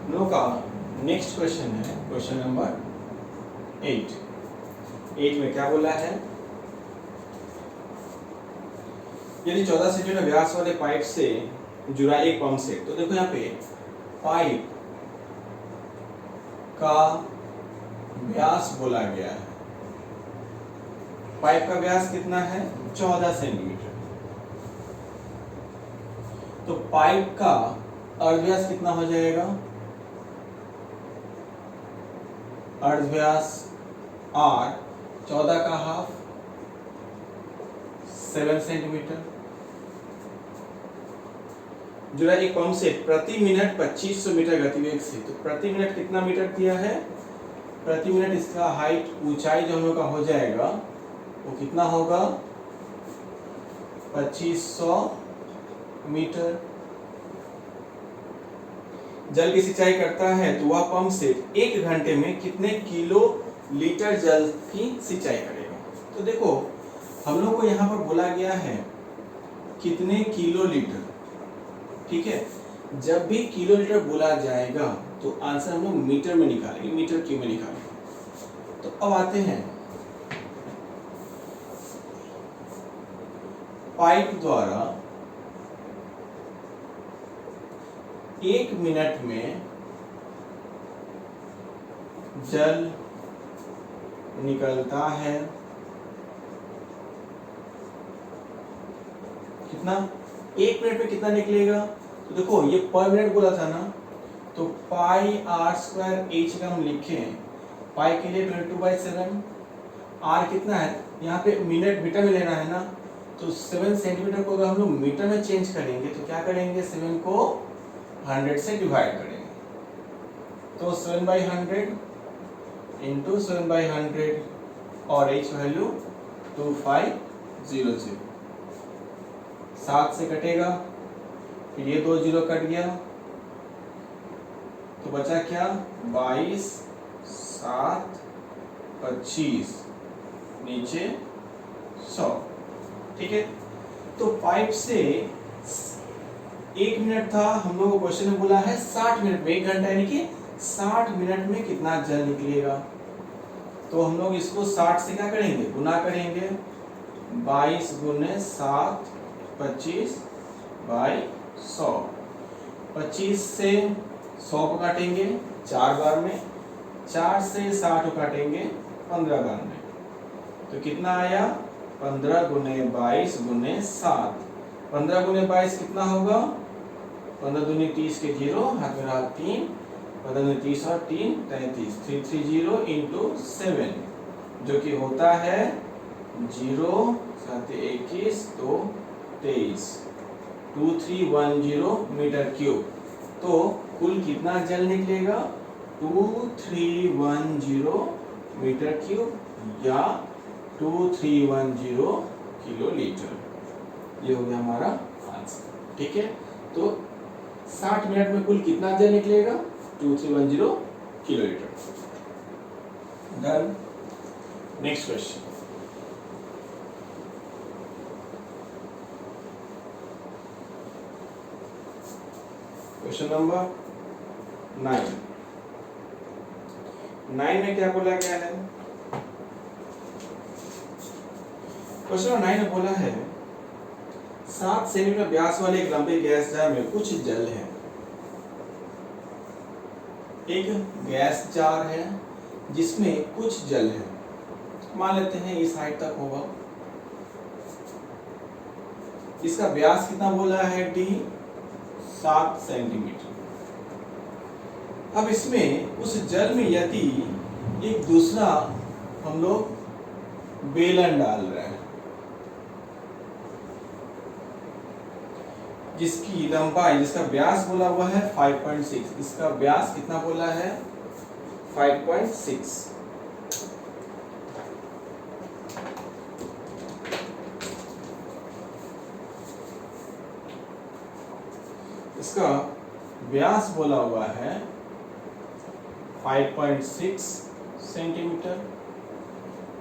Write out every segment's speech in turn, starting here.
लोगों का next question है क्वेश्चन नंबर 8 में क्या बोला है, यदि 14 सेंटीमीटर व्यास वाले पाइप से जुड़ा एक पंप सेट, तो देखो यहाँ पे पाइप का व्यास बोला गया है। पाइप का व्यास कितना है 14 सेंटीमीटर। तो पाइप का अर्ध व्यास कितना हो जाएगा, अर्ध व्यास R 14 का हाफ 7 सेंटीमीटर। जुड़ा एक पंप से प्रति मिनट 2500 मीटर गतिवेग से, तो प्रति मिनट कितना मीटर दिया है, प्रति मिनट इसका हाइट ऊंचाई जो हम लोग का हो जाएगा वो कितना होगा 2500 मीटर। जल की सिंचाई करता है तो वह पंप से 1 घंटे में कितने किलो लीटर जल की सिंचाई करेगा। तो देखो हम लोग को यहाँ पर बोला गया है कितने किलो लीटर, ठीक है। जब भी किलो लीटर बोला जाएगा तो आंसर हम लोग मीटर में निकालेंगे, मीटर क्यूब में निकालेंगे। तो अब आते हैं पाइप द्वारा 1 मिनट में जल निकलता है कितना, 1 मिनट में कितना निकलेगा। तो देखो ये पर मिनट बोला था ना, तो पाई आर स्क्वायर एच का हम लिखें, पाई के लिए 22/7, आर कितना है यहाँ पे मिनट मीटर में लेना है ना, तो 7 सेंटीमीटर को अगर हम लोग मीटर में चेंज करेंगे तो क्या करेंगे, 7 को 100 से डिवाइड करेंगे, तो 7/100 इंटू 7/100 और h वैल्यू 2500, 7 से कटेगा, फिर ये 2 जीरो कट गया तो बचा क्या 22, 7, 25, नीचे 100, ठीक है। तो पाइप से 1 मिनट था, हम लोग को क्वेश्चन में बोला है 60 मिनट में, 1 घंटा यानी कि 60 मिनट में कितना जल निकलेगा। तो हम लोग इसको 60 से क्या करेंगे, गुना करेंगे, 22 गुने 7 25/100, 25 से 100 को काटेंगे 4 बार में, 4 से 60 को काटेंगे 15 बार में, तो कितना आया 15 गुने 22 गुने 7, 15 गुने 22 कितना होगा, 15 दूनी 30 के 0, हाथ में रहा 3, 15 दूनी 30 और 3 33, 330 इंटू 7 जो कि होता है 0 7 21 2 23, 2310 मीटर क्यूब। तो कुल कितना जल निकलेगा 2310 मीटर क्यूब या 2310 किलो लीटर, ये हो गया हमारा आंसर, ठीक है। तो 60 मिनट में कुल कितना जल निकलेगा 2310 kilo litre. Done. Next question, question number 9 में क्या बोला गया है, क्वेश्चन नंबर 9 में बोला है 7 सेंटीमीटर व्यास वाले एक लंबे गैस जार में कुछ जल है। एक गैस जार है जिसमें कुछ जल है, मान लेते हैं इस हाइट तक होगा। इसका व्यास कितना बोला है d 7 सेंटीमीटर। अब इसमें उस जल में यदि एक दूसरा हम लोग बेलन डाल रहे हैं जिसकी लंबाई, जिसका व्यास बोला हुआ है 5.6, इसका व्यास कितना बोला है 5.6। इसका व्यास बोला हुआ है 5.6 सेंटीमीटर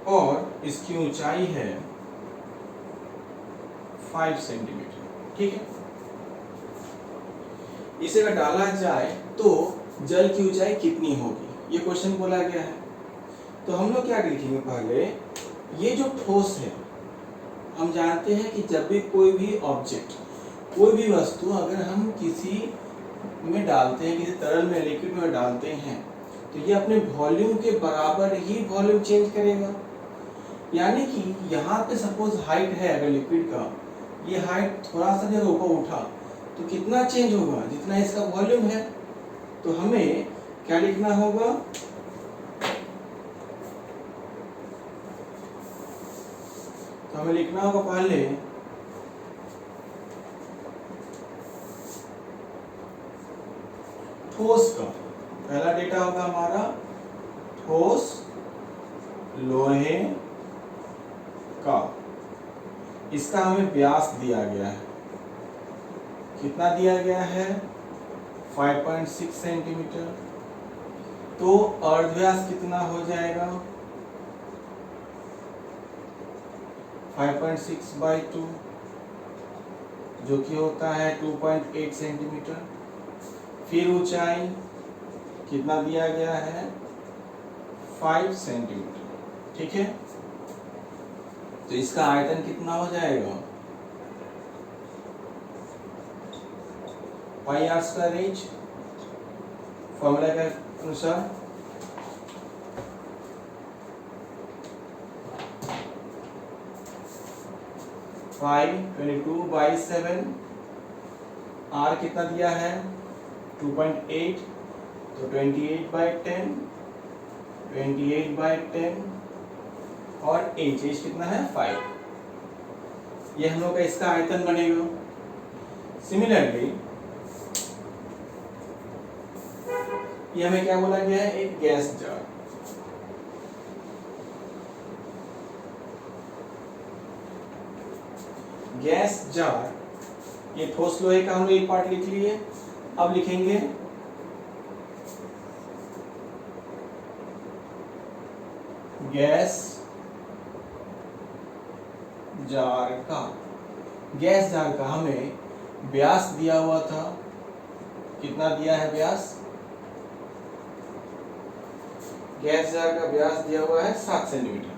और इसकी ऊंचाई है 5 सेंटीमीटर, ठीक है। इसे अगर डाला जाए तो जल की ऊंचाई कितनी होगी, ये क्वेश्चन बोला गया है। तो हम लोग क्या लिखेंगे, पहले ये जो ठोस है, हम जानते हैं कि जब भी कोई भी ऑब्जेक्ट, कोई भी वस्तु अगर हम किसी में डालते हैं, किसी तरल में, लिक्विड में डालते हैं, तो ये अपने वॉल्यूम के बराबर ही वॉल्यूम चेंज करेगा। यानी कि यहाँ पे सपोज हाइट है अगर लिक्विड का, ये हाइट थोड़ा सा जब ऊपर उठा तो कितना चेंज होगा, जितना इसका वॉल्यूम है। तो हमें क्या लिखना होगा, तो हमें लिखना होगा पहले ठोस का पहला डेटा होगा हमारा ठोस लोहे का, इसका हमें व्यास दिया गया है, कितना दिया गया है 5.6 सेंटीमीटर। तो अर्धव्यास कितना हो जाएगा 5.6/2 जो कि होता है 2.8 सेंटीमीटर। फिर ऊंचाई कितना दिया गया है 5 सेंटीमीटर, ठीक है। तो इसका आयतन कितना हो जाएगा पाई आर स्क्वायर एच, फॉर्मूला के अनुसार पाई 22/7, आर कितना दिया है 2.8, तो 28/10, 28/10 और एच कितना है 5। ये हम लोग का इसका आयतन बनेगा। सिमिलरली ये हमें क्या बोला गया है, एक गैस जार। गैस जार, ये ठोस लोहे का हम लोग एक पार्ट लिख लिए। अब लिखेंगे गैस जार का। गैस जार का हमें व्यास दिया हुआ था, कितना दिया है व्यास, गैस जार का व्यास दिया हुआ है 7 सेंटीमीटर।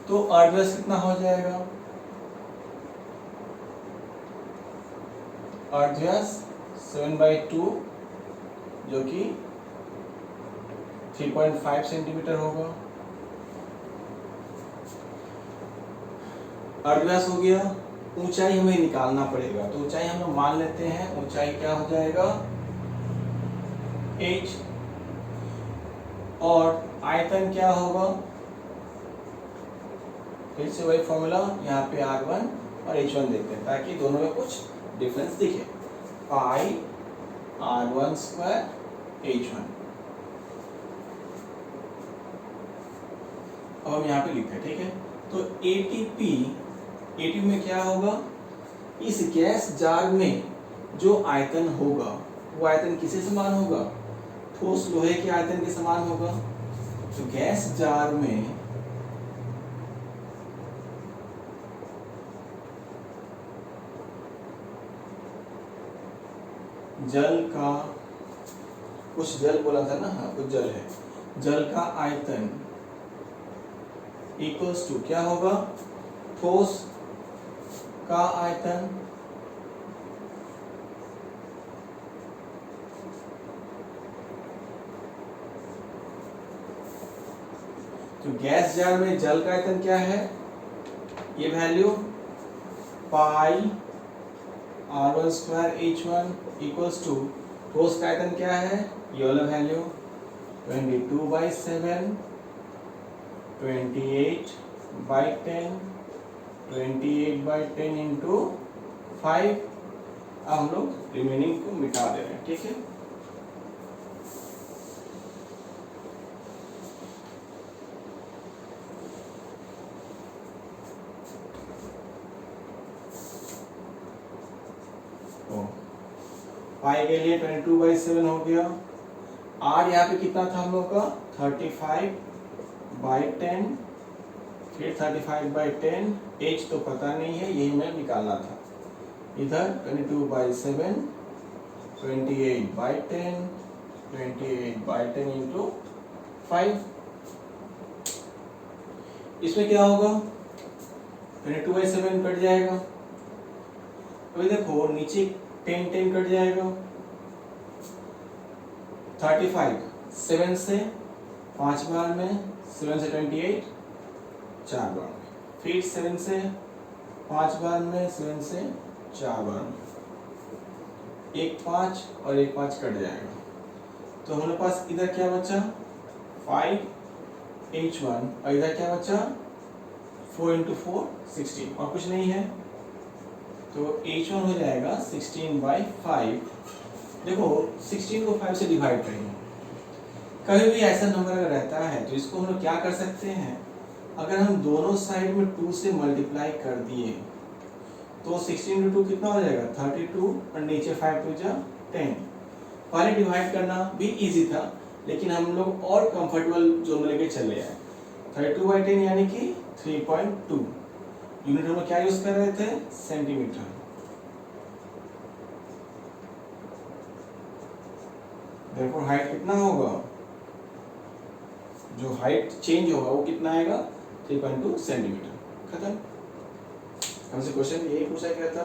तो अर्धव्यास कितना हो जाएगा, अर्धव्यास 7/2 जो कि 3.5 सेंटीमीटर होगा। अर्धव्यास हो गया। ऊंचाई हमें निकालना पड़ेगा, तो ऊंचाई हम लोग मान लेते हैं, ऊंचाई क्या हो जाएगा h, और आयतन क्या होगा, फिर से वही फॉर्मूला, यहाँ पे r1 और h1 देते हैं ताकि दोनों में कुछ डिफरेंस दिखे। पाई r1 स्क्वायर h1, अब हम यहाँ पे लिखते हैं, ठीक है। तो ATP में क्या होगा, इस गैस जार में जो आयतन होगा वो आयतन किसे समान होगा, ठोस लोहे के आयतन के समान होगा। तो गैस जार में जल का, कुछ जल बोला था ना, हाँ कुछ जल है, जल का आयतन इक्वल्स टू क्या होगा, ठोस का आयतन तो गैस जार में जल का आयतन क्या है, ये value pi r1 square h1 equals to ठोस का आयतन क्या है, ये वाला वैल्यू 22/7, 28/10, 28/10 इंटू 5। अब हम लोग रिमेनिंग को मिटा दे रहे हैं, ठीक है। पाई के लिए 22/7 हो गया। आर यहाँ पे कितना था हम लोग का 35/10, फिर 35/10, एच तो पता नहीं है, यही हमें निकालना था। इधर 22/7 28/10, 28/10 इंटू 5। इसमें क्या होगा, 22/7 कट जाएगा। अभी देखो नीचे 10 कट जाएगा। 35 7 से 5 बार में, 7 से 28 4 बार में, फिर 7 से 5 बार में, 7 से 4 बार में, 1 5 और 1 5 कट जाएगा। तो हमारे पास इधर क्या बचा 5H1 और इधर क्या बचा 4 इंटू 4 16 और कुछ नहीं है। तो H1 हो जाएगा 16/5। देखो 16 को 5 से डिवाइड करेंगे। कभी भी ऐसा नंबर अगर रहता है तो इसको हम लोग क्या कर सकते हैं, अगर हम दोनों साइड में 2 से मल्टीप्लाई कर दिए तो 16 इंटू 2 कितना हो जाएगा 32 और नीचे 5 2 जा 10। पहले डिवाइड करना भी इजी था, लेकिन हम लोग और कंफर्टेबल जोन में लेके चले आए। 32/10 यानी कि 3.2। यूनिट हम लोग क्या यूज कर रहे थे, सेंटीमीटर। देयरफॉर हाइट कितना होगा, जो हाइट चेंज होगा वो कितना आएगा 3.2 सेंटीमीटर। खत्म। हमसे क्वेश्चन यही पूछा गया था।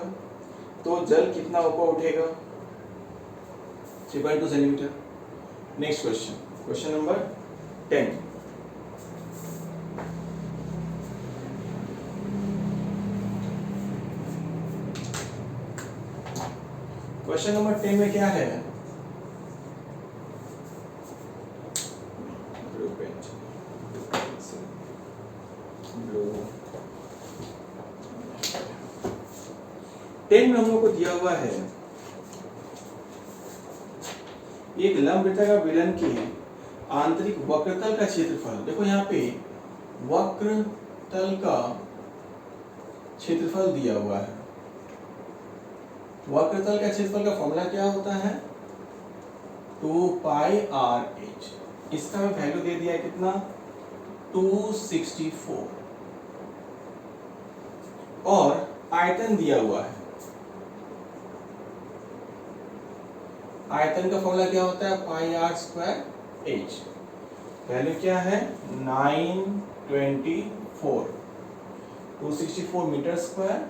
तो जल कितना ऊपर उठेगा 3.2 centimetre. Next question, question number 10। Question number 10 में क्या है, टेन में हम लोग को दिया हुआ है एक लंबवृत्ताकार बेलन की आंतरिक वक्रतल का क्षेत्रफल। देखो यहाँ पे वक्रतल का क्षेत्रफल दिया हुआ है। वक्रतल का क्षेत्रफल का फॉर्मूला क्या होता है 2πr(h). इसका मैं वैल्यू दे दिया है कितना 264 और आयतन दिया हुआ है। आयतन का फॉर्मूला क्या होता है πr²h। वैल्यू क्या है 924, 264 मीटर स्क्वायर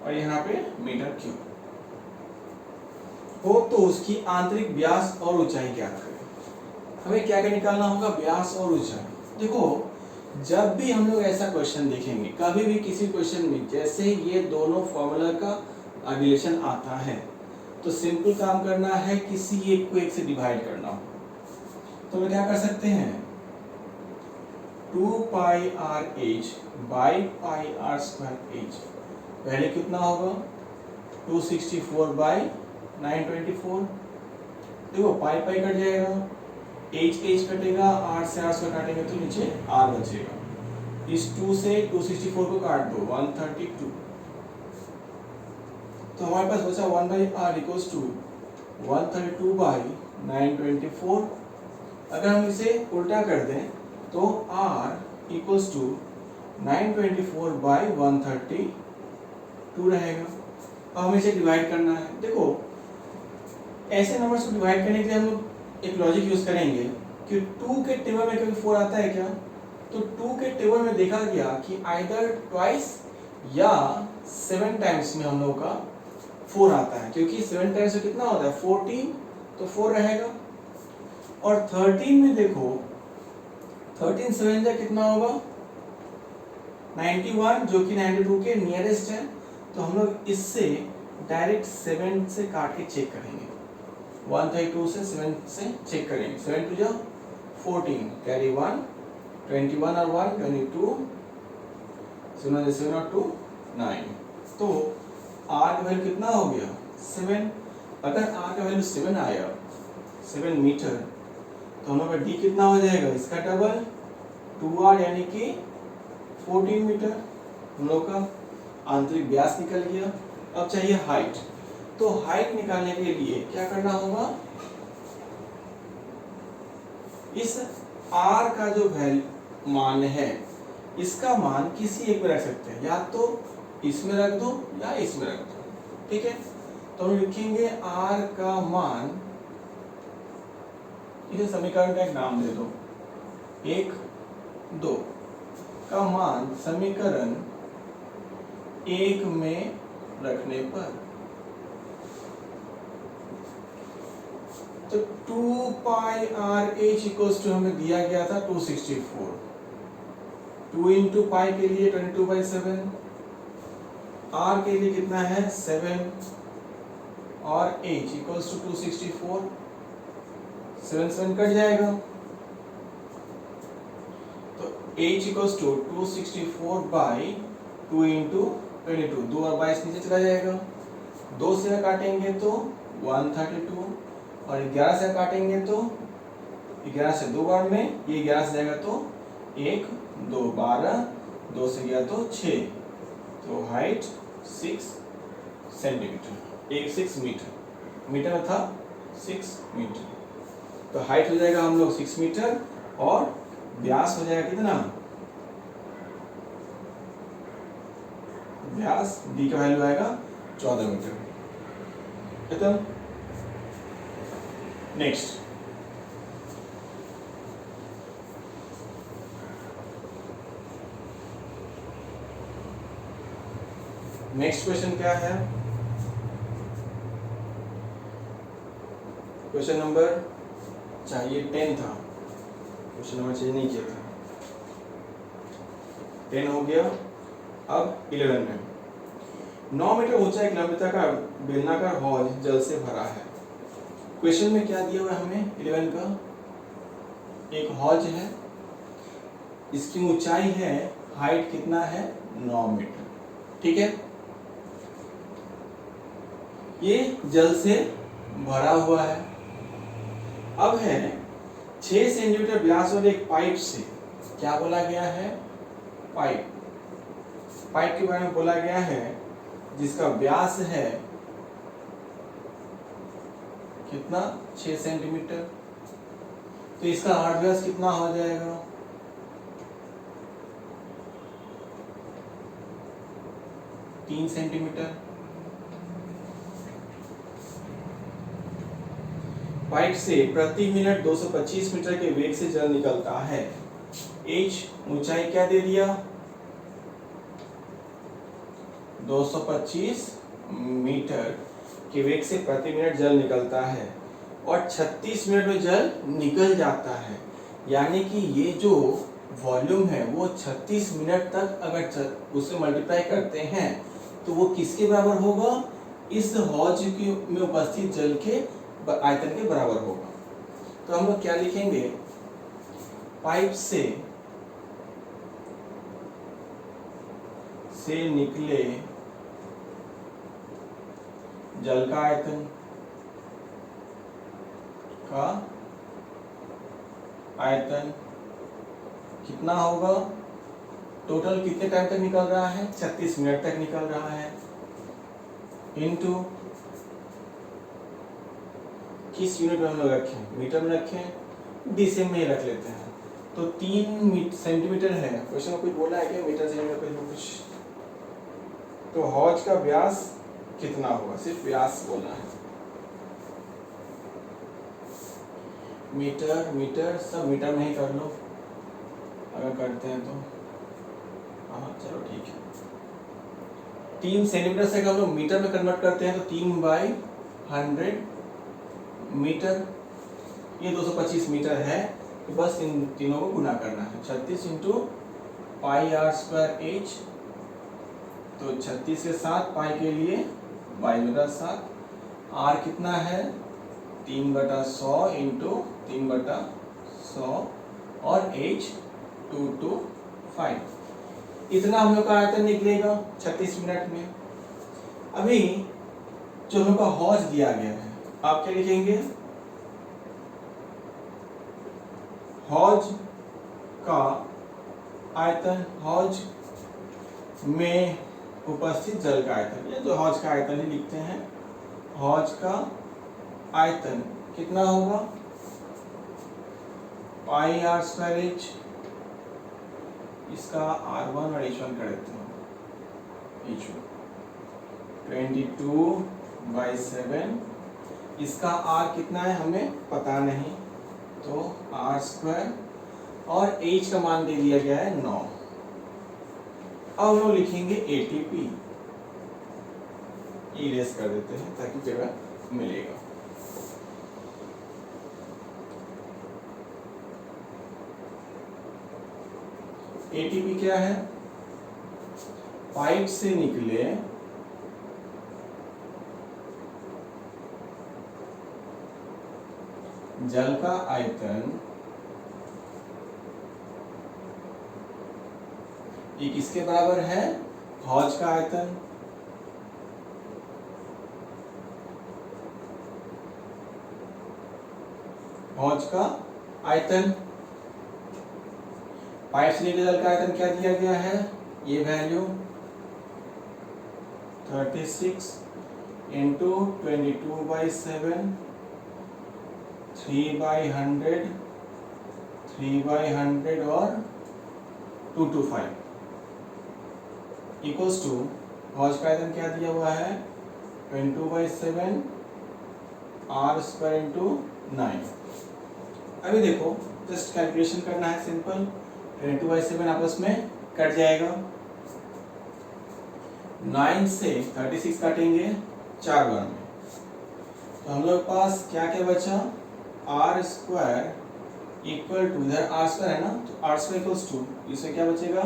और यहाँ पे मीटर क्यूब हो। तो उसकी आंतरिक व्यास और ऊंचाई क्या करें, हमें क्या क्या निकालना होगा, व्यास और ऊंचाई। देखो जब भी हम लोग ऐसा क्वेश्चन देखेंगे, कभी भी किसी क्वेश्चन में जैसे ये दोनों फॉर्मूला का रिलेशन आता है तो सिंपल काम करना है, किसी एक को एक से डिवाइड करना हो। तो हम क्या कर सकते हैं 2πr(h) बाई πr²h। पहले कितना होगा 264 बाई 924। देखो पाई पाई कट जाएगा, h कटेगा, r से r² काटेंगे तो नीचे r बचेगा। इस 2 से 264 को काट दो 132। तो हमारे पास बचा 1/r इक्वल्स टू 132 बाई 924। अगर हम इसे उल्टा कर दें तो r इक्वल्स टू 924 बाई 132 रहेगा। अब हमें इसे डिवाइड करना है। देखो ऐसे नंबर्स को डिवाइड करने के लिए हम लोग एक लॉजिक यूज करेंगे कि 2 के टेबल में कभी 4 आता है क्या, तो 2 के टेबल में देखा गया कि आइदर ट्वाइस या 7 टाइम्स में हम लोग का 4 आता है, क्योंकि 7 टाइम्स में कितना होता है 14, तो 4 रहेगा। और 13 में देखो 13 7 जा कितना होगा 91, जो कि 92 के नियरेस्ट है। तो हम लोग इससे डायरेक्ट 7 से काट के चेक करेंगे, 132 से 7 से चेक करेंगे। 7 2 जा 14, कैरी 1, 21 और 1 22, 7 7 और 2 9। तो r का वैल्यू कितना हो गया 7। अगर r का वैल्यू 7 आया 7 मीटर, तो हम लोग का d कितना हो जाएगा, इसका डबल 2r यानी कि 14 मीटर। हम लोग का आंतरिक व्यास निकल गया। अब चाहिए हाइट। तो हाइट निकालने के लिए क्या करना होगा, इस r का जो वैल्यू मान है इसका मान किसी एक में रख सकते हैं, या तो इसमें रख दो या इसमें रख दो, ठीक है। तो हम लिखेंगे r का मान, इसे समीकरण का एक नाम दे दो, 1 2 का मान समीकरण 1 में रखने पर, तो 2 पाई आर एच इक्वल्स टू हमें दिया गया था 264, 2 इंटू पाई के लिए 22/7, आर के लिए कितना है 7, और एच इक्वल्स टू 264, 7 7 कट जाएगा, तो H equals to 264 by 2 into 22, 2 और 22 नीचे चला जाएगा, 2 से काटेंगे तो 132, और 11 से काटेंगे तो 11 से 2 बार में, ये 11 से जाएगा तो 1 2 12, 2 से गया तो 6, तो हाइट 6 सेंटीमीटर, 6 मीटर, मीटर में था 6 मीटर, तो हाइट हो जाएगा हम लोग 6 मीटर, और व्यास हो जाएगा कितना, व्यास डी का वैल्यू आएगा 14 मीटर। खत्म। नेक्स्ट, नेक्स्ट क्वेश्चन क्या है, क्वेश्चन नंबर चाहिए 10 था, क्वेश्चन नंबर चेंज नहीं किया था, 10 हो गया। अब 11 में 9 मीटर ऊंचा एक लंबता का बेलनाकार हौज जल से भरा है। क्वेश्चन में क्या दिया हुआ है हमें, 11 का एक हौज है, इसकी ऊंचाई है, हाइट कितना है 9 मीटर, ठीक है, ये जल से भरा हुआ है। अब है 6 सेंटीमीटर व्यास वाले एक पाइप से, क्या बोला गया है, पाइप, पाइप के बारे में बोला गया है जिसका व्यास है कितना 6 सेंटीमीटर, तो इसका आठ व्यास कितना हो जाएगा, 3 सेंटीमीटर। पाइप से प्रति मिनट 225 मीटर के वेग से जल निकलता है। h ऊंचाई क्या दे दिया, 225 मीटर के वेग से प्रति मिनट जल निकलता है, और 36 मिनट में जल निकल जाता है, यानी कि ये जो वॉल्यूम है वो 36 मिनट तक अगर उससे मल्टीप्लाई करते हैं तो वो किसके बराबर होगा, इस हौज में उपस्थित जल के आयतन के बराबर होगा। तो हम लोग क्या लिखेंगे, पाइप से निकले जल का आयतन कितना होगा, टोटल कितने टाइम तक निकल रहा है, 36 मिनट तक निकल रहा है, इनटू किस यूनिट में हम लोग रखें, मीटर में रखें, डेसिमल में ही रख लेते हैं, तो 3 सेंटीमीटर है। क्वेश्चन में कुछ बोला है क्या, मीटर सेंटीमीटर कुछ, तो हौज का व्यास कितना होगा, सिर्फ व्यास बोला है, मीटर मीटर सब मीटर में ही कर लो अगर करते हैं तो, हाँ चलो ठीक है। 3 सेंटीमीटर से हम लोग मीटर में कन्वर्ट करते हैं तो 3/100 मीटर, ये 225 मीटर है, तो बस इन तीनों को गुना करना है, 36 into pi R square H, तो 36 के साथ पाई के लिए बाई बटा 7, आर कितना है 3/100 इंटू 3/100, और एच 225, इतना हम लोग का आयतन निकलेगा 36 मिनट में। अभी जो हम लोग का हौज दिया गया है, आप क्या लिखेंगे, हौज का आयतन, हौज में उपस्थित जल का आयतन, ये जो हौज का आयतन ही लिखते हैं, हौज का आयतन कितना होगा, पाई आर स्क्वायर एच, इसका R1 और H1 कर देते हैं, H1 22 बाई 7, इसका r कितना है हमें पता नहीं, तो r² और h का मान दे दिया गया है 9। अब हम लोग लिखेंगे ATP, इरेज कर देते हैं ताकि जगह मिलेगा। ATP क्या है? पाइप से निकले जल का आयतन ये किसके बराबर है? हौज का आयतन। हौज का आयतन, पाइप से निकले जल का आयतन क्या दिया गया है? ये वैल्यू 36 इंटू 22/7, 3/100, 3/100 और 2/5 इक्वल्स टू हौज का आयतन क्या दिया हुआ है? 22/7 r² इंटू 9। अभी देखो जस्ट कैलकुलेशन करना है सिंपल, 22/7 आपस में कट जाएगा, 9 से 36 काटेंगे 4 बार में, तो हम लोग पास क्या क्या बचा? r² इक्वल टू, इधर r² है ना, तो r² इक्वल्स टू इसमें क्या बचेगा?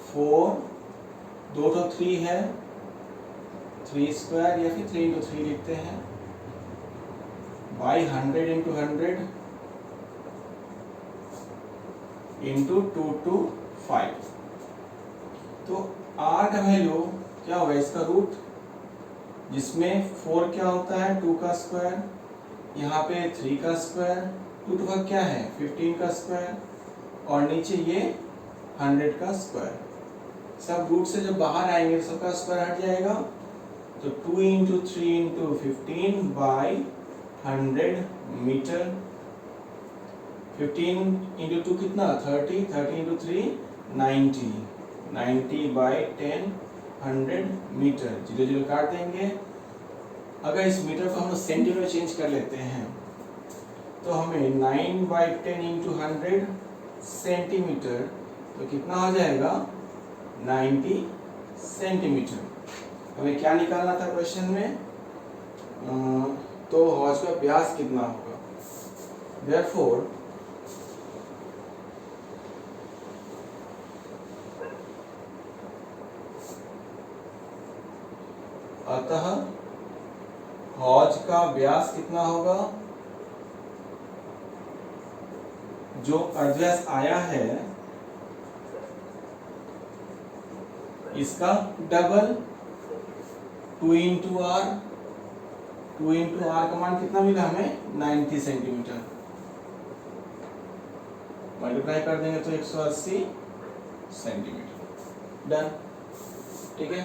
4, 2 तो 3 है, 3² या फिर 3 into 3 लिखते हैं, बाई 100 into 100 इंटू 2 to 5। तो r का वैल्यू क्या होगा? इसका रूट, जिसमें 4 क्या होता है? 2 का स्क्वायर, यहाँ पे 3 का स्क्वायर, 2 to 5 क्या है? 15 का स्क्वायर, और नीचे ये 100 का स्क्वायर। सब रूट से जब बाहर आएंगे सबका स्क्वायर हट जाएगा, तो 2 into 3 into 15 by 100 metre. 15 into 2 कितना? 30, 30 into 3 90, 90 बाई 10 100 मीटर। 0 0 काट देंगे। अगर इस मीटर को हम लोग सेंटीमीटर में चेंज कर लेते हैं तो हमें 9/10 into 100 सेंटीमीटर, तो कितना हो जाएगा? 90 सेंटीमीटर। हमें क्या निकालना था क्वेश्चन में? तो हौज का व्यास कितना होगा? देयरफॉर अतः हौज का व्यास कितना होगा? जो अर्धव्यास आया है इसका double, 2 into r, 2 into r का मान कितना मिला हमें? 90 सेंटीमीटर। मल्टीप्लाई कर देंगे तो 180 सेंटीमीटर। डन, ठीक है।